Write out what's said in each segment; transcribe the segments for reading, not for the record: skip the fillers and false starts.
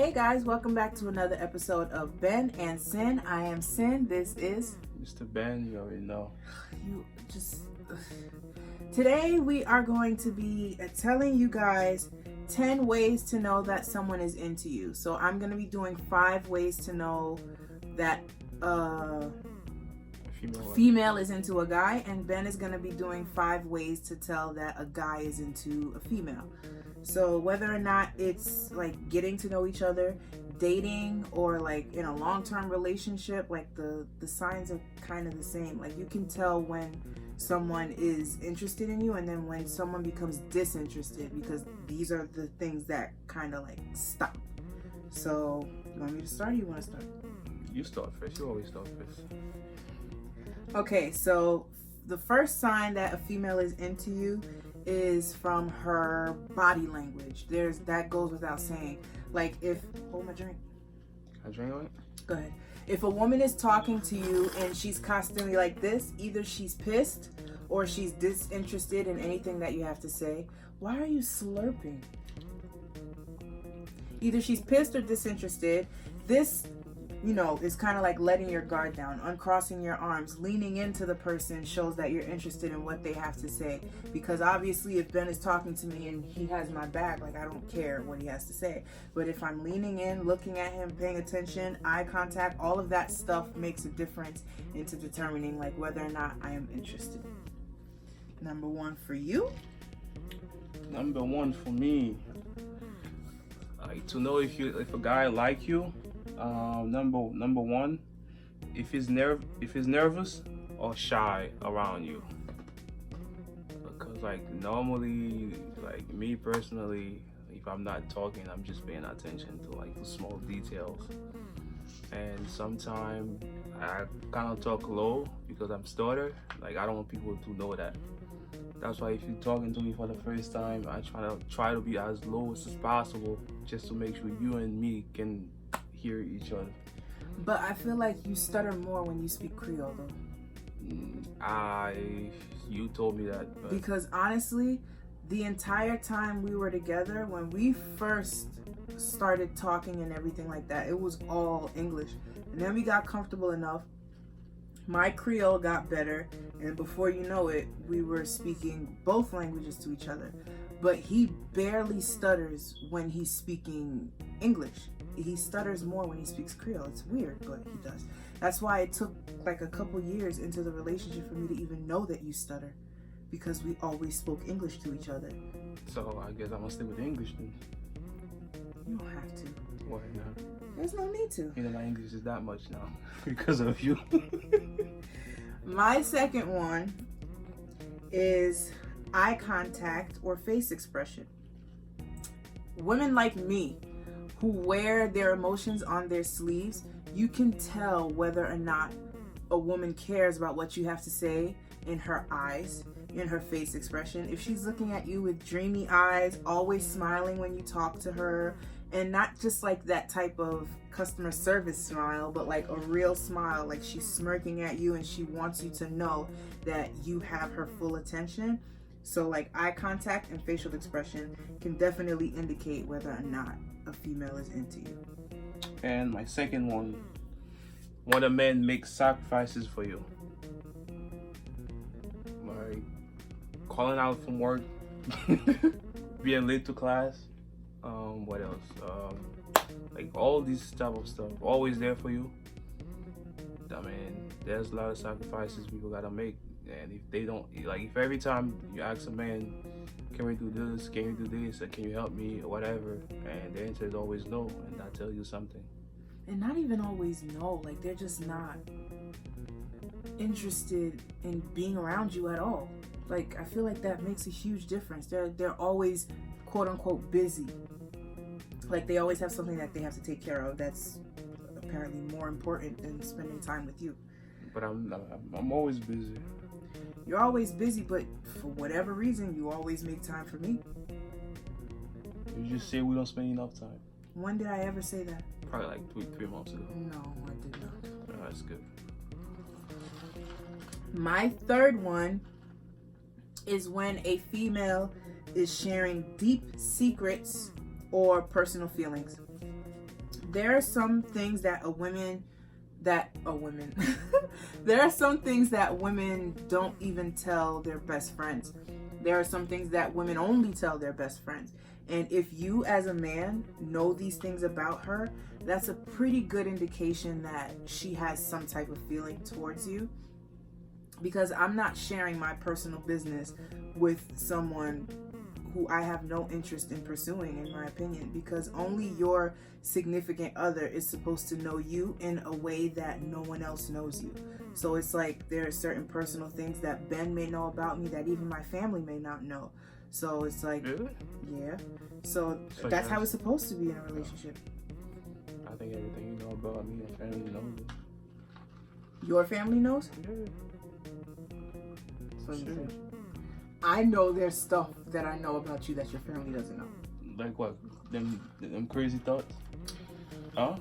Hey guys, welcome back to another episode of Ben and Sin. I am Sin. This is Mr. Ben, you already know. you just Today we are going to be telling you guys 10 ways to know that someone is into you. So I'm going to be doing 5 ways to know that female is into a guy, and Ben is going to be doing 5 ways to tell that a guy is into a female. So whether or not it's like getting to know each other, dating, or like in a long-term relationship, like the signs are kind of the same. Like you can tell when someone is interested in you and then when someone becomes disinterested, because these are the things that kind of like stop. So you want me to start or you want to start? You start first. You always start first. Okay, so the first sign that a female is into you is from her body language. That goes without saying. Like if hold my drink. I drink on it? Go ahead. If a woman is talking to you and she's constantly like this, either she's pissed or she's disinterested in anything that you have to say. Why are you slurping? Either she's pissed or disinterested. This, is kind of like letting your guard down, uncrossing your arms, leaning into the person shows that you're interested in what they have to say. Because obviously if Ben is talking to me and he has my back, like I don't care what he has to say. But if I'm leaning in, looking at him, paying attention, eye contact, all of that stuff makes a difference into determining like whether or not I am interested. Number 1 for you? Number 1 for me, like to know if a guy like you. Number 1, if he's nervous or shy around you. Because like normally, like me personally, if I'm not talking, I'm just paying attention to like the small details. And sometimes I kind of talk low because I'm stutter. Like I don't want people to know that. That's why if you're talking to me for the first time, I try to be as low as possible, just to make sure you and me can hear each other. But I feel like you stutter more when you speak Creole though. You told me that. But because honestly, the entire time we were together, when we first started talking and everything like that, it was all English. And then we got comfortable enough. My Creole got better, and before you know it, we were speaking both languages to each other. But he barely stutters when he's speaking English. He stutters more when he speaks Creole. It's weird, but he does. That's why it took like a couple years into the relationship for me to even know that you stutter, because we always spoke English to each other. So I guess I'm gonna stay with English then. You don't have to. Why not? There's no need to. My English is that much now because of you. My second one is eye contact or face expression. Women like me who wear their emotions on their sleeves, you can tell whether or not a woman cares about what you have to say in her eyes, in her face expression. If she's looking at you with dreamy eyes, always smiling when you talk to her, and not just like that type of customer service smile, but like a real smile, like she's smirking at you and she wants you to know that you have her full attention. So like eye contact and facial expression can definitely indicate whether or not a female is into you. And my second one, when a man makes sacrifices for you. Like calling out from work, being late to class, what else? Like all these type of stuff, always there for you. I mean, there's a lot of sacrifices people gotta make. And if they don't, like if every time you ask a man, can we do this, can you do this, or can you help me, or whatever, and the answer is always no, and that tells you something. And not even always no, like they're just not interested in being around you at all. Like I feel like that makes a huge difference. They're always quote unquote busy. Like they always have something that they have to take care of that's apparently more important than spending time with you. But I'm always busy. You're always busy, but for whatever reason, you always make time for me. You just say we don't spend enough time. When did I ever say that? Probably like 3 months ago. No, I did not. Oh, that's good. My third one is when a female is sharing deep secrets or personal feelings. there are some things that there are some things that women don't even tell their best friends. There are some things that women only tell their best friends. And if you as a man know these things about her, that's a pretty good indication that she has some type of feeling towards you. Because I'm not sharing my personal business with someone who I have no interest in pursuing, in my opinion, because only your significant other is supposed to know you in a way that no one else knows you. So it's like there are certain personal things that Ben may know about me that even my family may not know. So it's like, Really? yeah. So that's how it's supposed to be in a relationship. I think everything you know about me and family knows it. Your family knows? Yeah. So I know there's stuff that I know about you that your family doesn't know. Like what? Them crazy thoughts? Huh?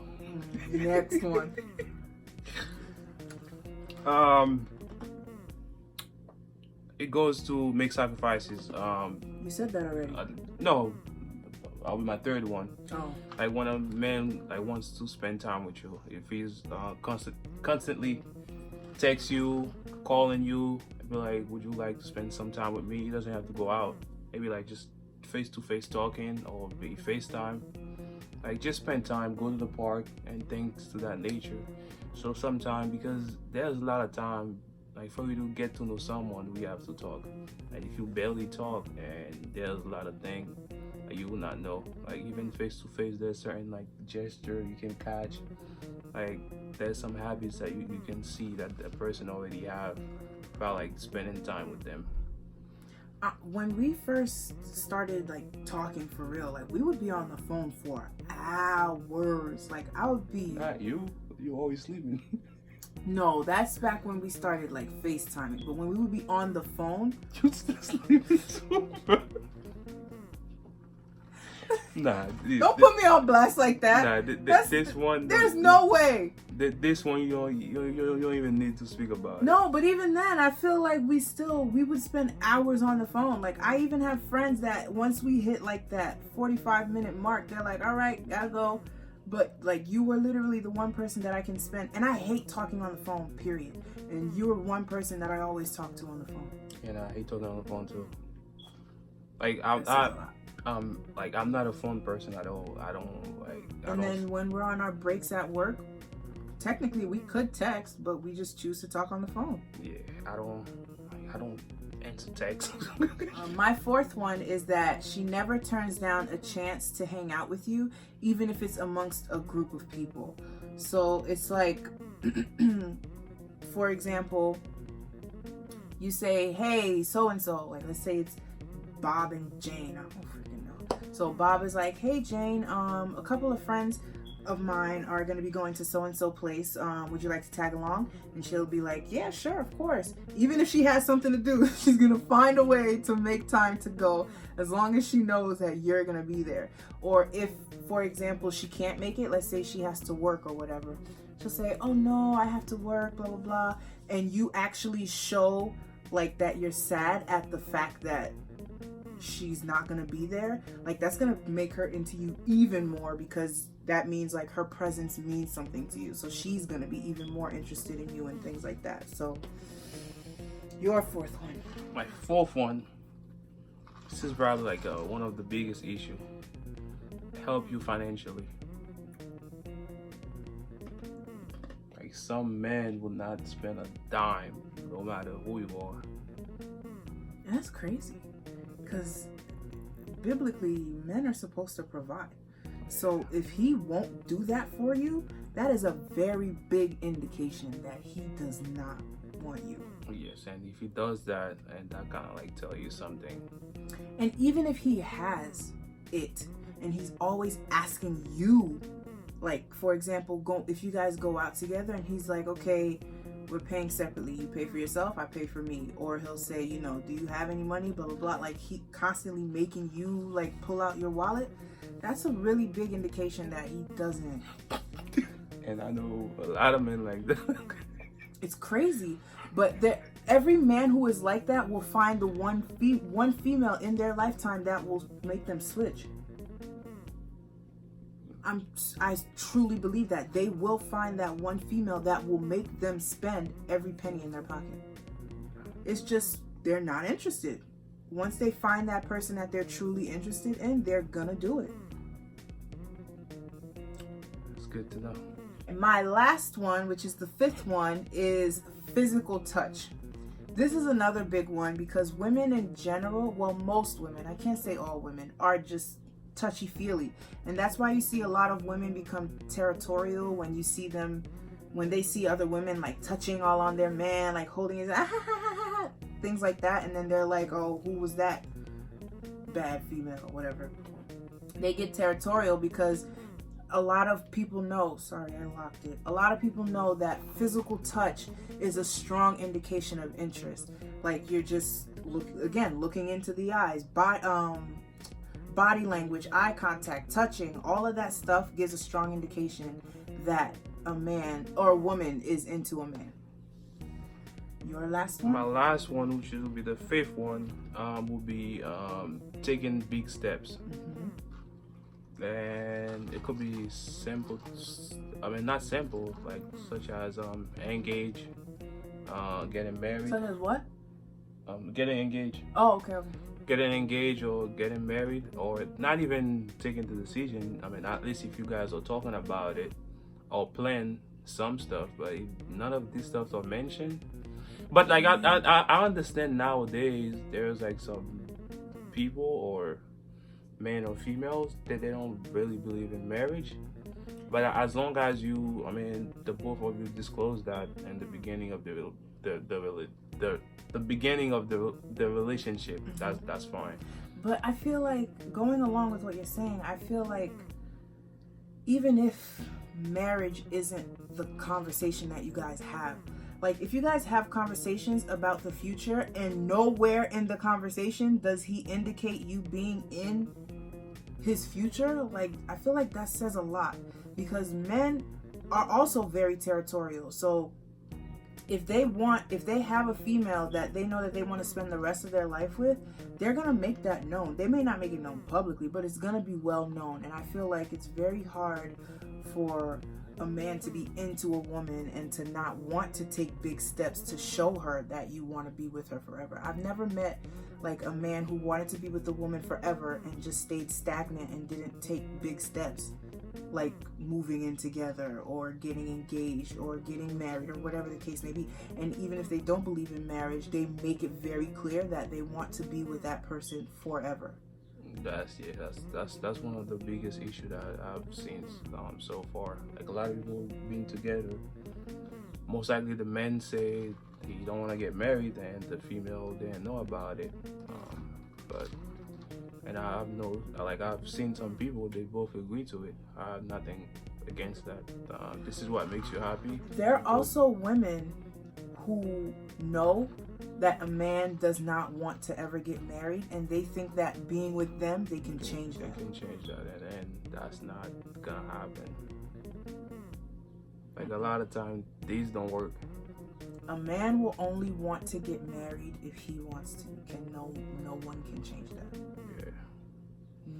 Next one. It goes to make sacrifices. You said that already. No, I'll be my third one. Oh. Like when a man like wants to spend time with you, if he's constantly text you, calling you, be like, would you like to spend some time with me? He doesn't have to go out. Maybe like just face-to-face talking or be FaceTime. Like just spend time, go to the park and things to that nature. So sometime, because there's a lot of time, like for you to get to know someone, we have to talk. And if you barely talk, and there's a lot of things that you will not know. Like even face-to-face, there's certain like gesture you can catch. Like there's some habits that you can see that the person already have by like spending time with them. When we first started like talking for real, like we would be on the phone for hours. Like I would be. Not you. You always sleeping. No, that's back when we started like FaceTiming. But when we would be on the phone, You still sleeping too. Nah. don't put me on blast like that. Nah. This one. There's no way. This one you don't even need to speak about. No, but even then, I feel like we would spend hours on the phone. Like I even have friends that once we hit like that 45-minute mark, they're like, all right, gotta go. But like you were literally the one person that I can spend, and I hate talking on the phone, period. And you were one person that I always talk to on the phone. And I hate talking on the phone too. Like I'm not a phone person at all. I don't. Then when we're on our breaks at work, technically we could text, but we just choose to talk on the phone. Yeah, I don't answer text. My fourth one is that she never turns down a chance to hang out with you, even if it's amongst a group of people. So it's like, for example, you say, hey, so-and-so, like let's say it's Bob and Jane. I don't freaking know. So Bob is like, hey Jane, a couple of friends of mine are going to be going to so-and-so place. Would you like to tag along? And she'll be like, yeah, sure, of course. Even if she has something to do, she's going to find a way to make time to go, as long as she knows that you're going to be there. Or if, for example, she can't make it, let's say she has to work or whatever, she'll say, oh no, I have to work, blah, blah, blah. And you actually show like that you're sad at the fact that she's not gonna be there. Like that's gonna make her into you even more, because that means like her presence means something to you, so she's gonna be even more interested in you and things like that. So your fourth one. My fourth one, this is probably like one of the biggest issues. Help you financially. Like some men will not spend a dime no matter who you are. And that's crazy, because biblically men are supposed to provide. So if he won't do that for you, that is a very big indication that he does not want you. Yes, and if he does that, and that kind of like tell you something. And even if he has it and he's always asking you, like for example, if you guys go out together and he's like, okay, we're paying separately, you pay for yourself, I pay for me. Or he'll say, you know, do you have any money, blah blah blah. Like he constantly making you like pull out your wallet. That's a really big indication that he doesn't. And I know a lot of men like that. It's crazy, but every man who is like that will find the one female in their lifetime that will make them switch. I truly believe that they will find that one female that will make them spend every penny in their pocket. It's just they're not interested. Once they find that person that they're truly interested in, they're gonna do it. It's good to know. And my last one, which is the fifth one, is physical touch. This is another big one because women in general, well, most women, I can't say all women, are just touchy-feely. And that's why you see a lot of women become territorial when you see them, when they see other women like touching all on their man, like holding his, things like that. And then they're like, oh, who was that bad female or whatever. They get territorial because a lot of people know, sorry, I locked it. A lot of people know that physical touch is a strong indication of interest. Like you're just, looking into the eyes, body language, eye contact, touching, all of that stuff gives a strong indication that a man or a woman is into a man. Your last one? My last one, which will be the fifth one, will be taking big steps. And it could be simple, not simple, like such as engage, getting married. Such as what? Getting engaged. Oh, okay. Getting engaged or getting married, or not even taking the decision. At least if you guys are talking about it or plan some stuff, but none of these stuff are mentioned. But like I understand nowadays there's like some people or men or females that they don't really believe in marriage, but as long as you, the both of you disclose that in the beginning of the beginning of the relationship, that's fine. But I feel like, going along with what you're saying, I feel like even if marriage isn't the conversation that you guys have, like if you guys have conversations about the future and nowhere in the conversation does he indicate you being in his future, like I feel like that says a lot, because men are also very territorial. So if they have a female that they know that they want to spend the rest of their life with, they're gonna make that known. They may not make it known publicly, but it's gonna be well known. And I feel like it's very hard for a man to be into a woman and to not want to take big steps to show her that you want to be with her forever. I've never met like a man who wanted to be with a woman forever and just stayed stagnant and didn't take big steps, like moving in together or getting engaged or getting married or whatever the case may be. And even if they don't believe in marriage, they make it very clear that they want to be with that person forever. That's one of the biggest issues that I've seen so far. Like a lot of people being together, most likely the men say he don't want to get married and the female didn't know about it. And I've seen some people, they both agree to it. I have nothing against that. This is what makes you happy. There are also women who know that a man does not want to ever get married, and they think that being with them, they can change that. They can change that, and that's not gonna happen. Like a lot of times, these don't work. A man will only want to get married if he wants to, and no one can change that. Yeah.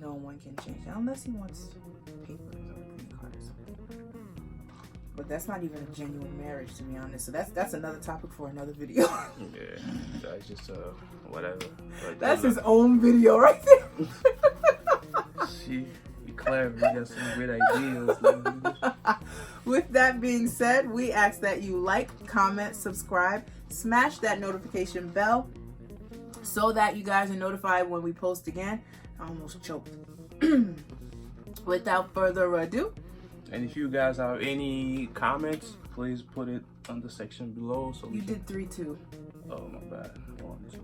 No one can change that unless he wants papers or a green card or something. But that's not even a genuine marriage, to be honest. So that's another topic for another video. Yeah, that's just whatever. But that's his own video right there. See, you clever. You got some great ideas. With that being said, we ask that you like, comment, subscribe, smash that notification bell so that you guys are notified when we post again. I almost choked. Without further ado. And if you guys have any comments, please put it on the section below. So you did 3-2. Oh, my bad. 1, 2.